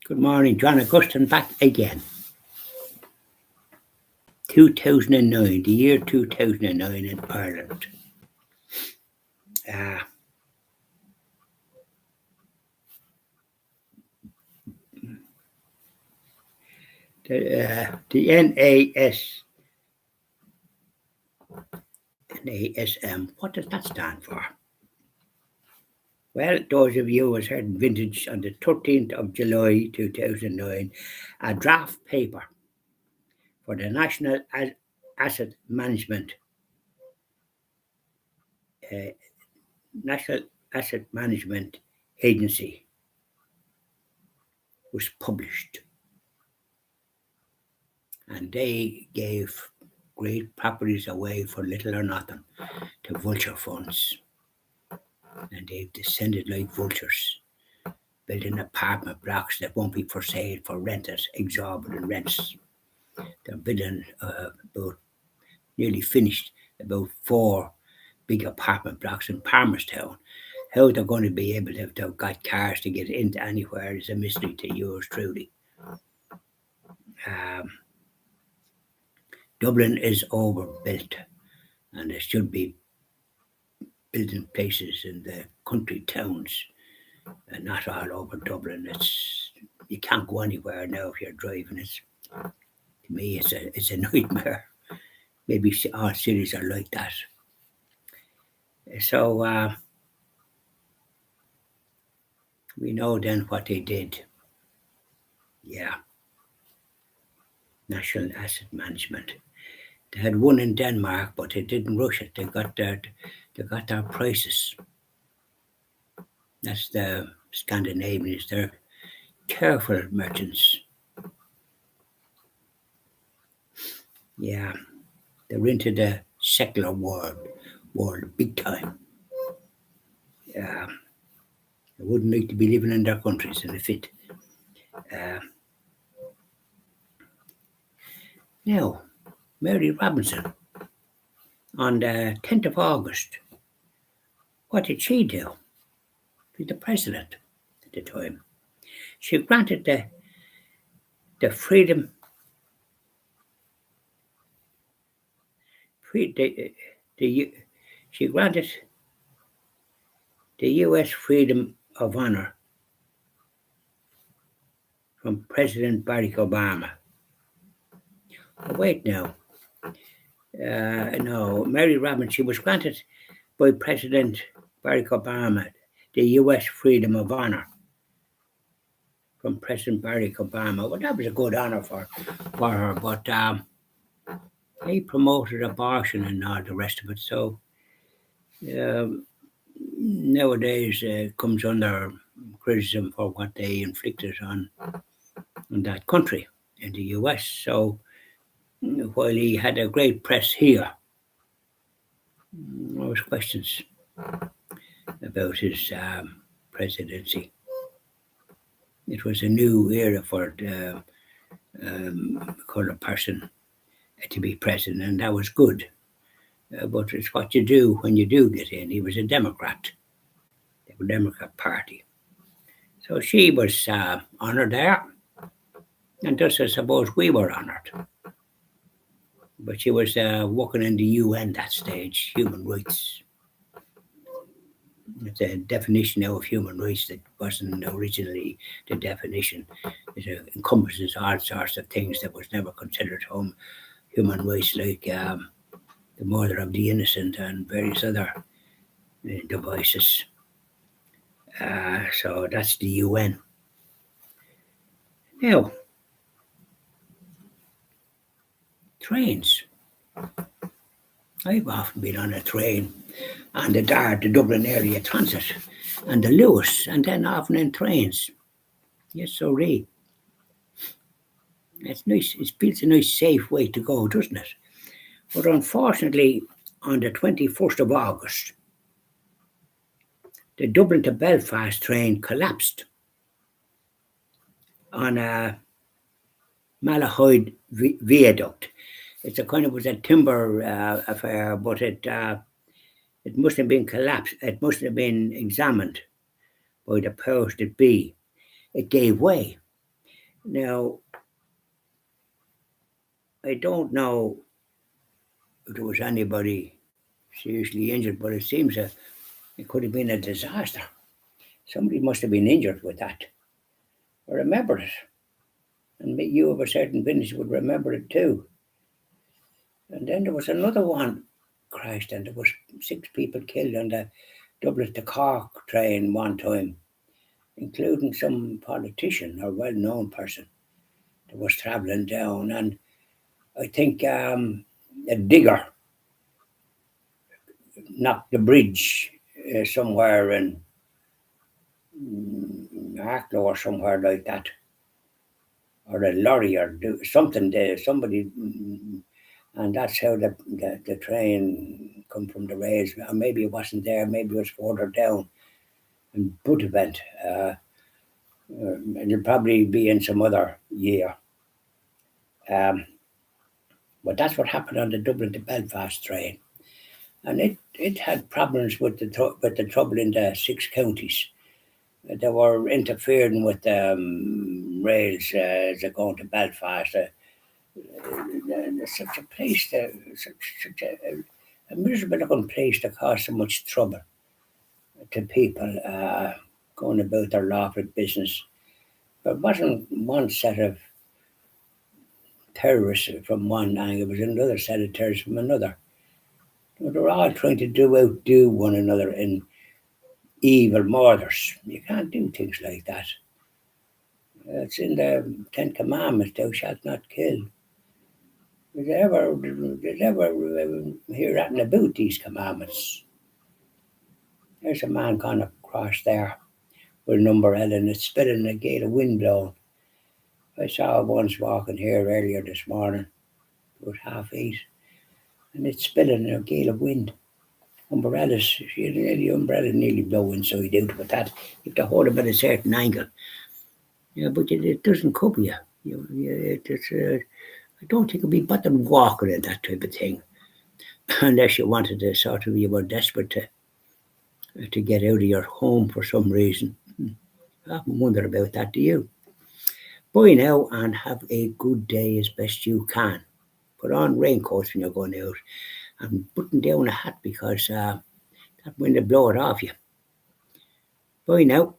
Good morning, John Augustine back again. 2009, the year 2009 in Ireland. Uh, the N.A.M. What does that stand for? Well, those of you who has heard vintage on the 13th of July 2009, a draft paper for the Asset Management uh, National Asset Management Agency was published, and they gave great properties away for little or nothing to vulture funds, and they've descended like vultures, building apartment blocks that won't be for sale for rent at exorbitant rents. They're building about nearly finished about 4 big apartment blocks in Palmerstown. How they're going to be able to have got cars to get into anywhere is a mystery to yours truly. Dublin is overbuilt, and there should be building places in the country towns, and not all over Dublin. You can't go anywhere now if you're driving. To me, it's a nightmare. Maybe all cities are like that. So we know then what they did. Yeah, National Asset Management. They had one in Denmark, but they didn't rush it. They got their prices. That's the Scandinavians. They're careful merchants. Yeah, they're into the secular world big time. Yeah, they wouldn't like to be living in their countries in a fit. Now, Mary Robinson, on the 10th of August, what did she do? She was the president at the time. She granted the freedom, she granted the U.S. Freedom of Honor from President Barack Obama. Oh, wait now. No, Mary Robinson, she was granted by President Barack Obama the U.S. Freedom of Honor from President Barack Obama. Well, that was a good honor for her, but he promoted abortion and all the rest of it. So nowadays it comes under criticism for what they inflicted on that country in the US. So while he had a great press here, there was questions about his presidency. It was a new era for the colored person to be president, and that was good. But it's what you do when you do get in. He was a Democrat, the Democrat Party. So she was honoured there, and thus I suppose we were honoured. But she was working in the UN that stage, human rights. It's a definition now of human rights that wasn't originally the definition. It encompasses all sorts of things that was never considered human rights, like the murder of the innocent and various other devices. So that's the UN. Now, trains. I've often been on a train and the DART, the Dublin Area Transit, and the Lewis, and then often in trains. Yes, so Ray. It's nice. It feels a nice, safe way to go, doesn't it? But unfortunately, on the 21st of August, the Dublin to Belfast train collapsed on a Malahide viaduct. It's was a timber affair, but it must have been collapsed. It must have been examined by the powers that be. It gave way, Now, I don't know if there was anybody seriously injured, but it seems that it could have been a disaster. Somebody must have been injured with that. I remember it. And you of a certain vintage would remember it too. And then there was another one crashed, and there was 6 people killed on the Dublin to Cork train one time, including some politician or well-known person that was travelling down. And I think a digger knocked the bridge somewhere in Arklow or somewhere like that, or a lorry or something there, somebody, and that's how the train come from the rails. Or maybe it wasn't there, maybe it was further down in Buttevant. It'll probably be in some other year. Um, but that's what happened on the Dublin to Belfast train. And it had problems with the trouble in the 6 counties. They were interfering with rails as they're going to Belfast. Such a place, such a miserable looking place to cause so much trouble to people going about their lawful business. There wasn't one set of terrorists from one angle, it was another set of terrorists from another. They were all trying to outdo one another in evil murders. You can't do things like that. It's in the Ten Commandments, thou shalt not kill. Did ever hear that about these commandments? There's a man gone across there with an umbrella and it's spilling a gale of wind blowing. I saw ones walking here earlier this morning, about 8:30, and it's spilling a gale of wind. Umbrellas, the umbrella nearly blow inside out with that. You have to hold them at a certain angle. Yeah, but it doesn't cover you. I don't think it'd be better walking in that type of thing, unless you wanted to sort of, you were desperate to get out of your home for some reason. I often wonder about that. Do you? Bye now and have a good day as best you can. Put on raincoats when you're going out and button down a hat because that wind will blow it off you. Bye now.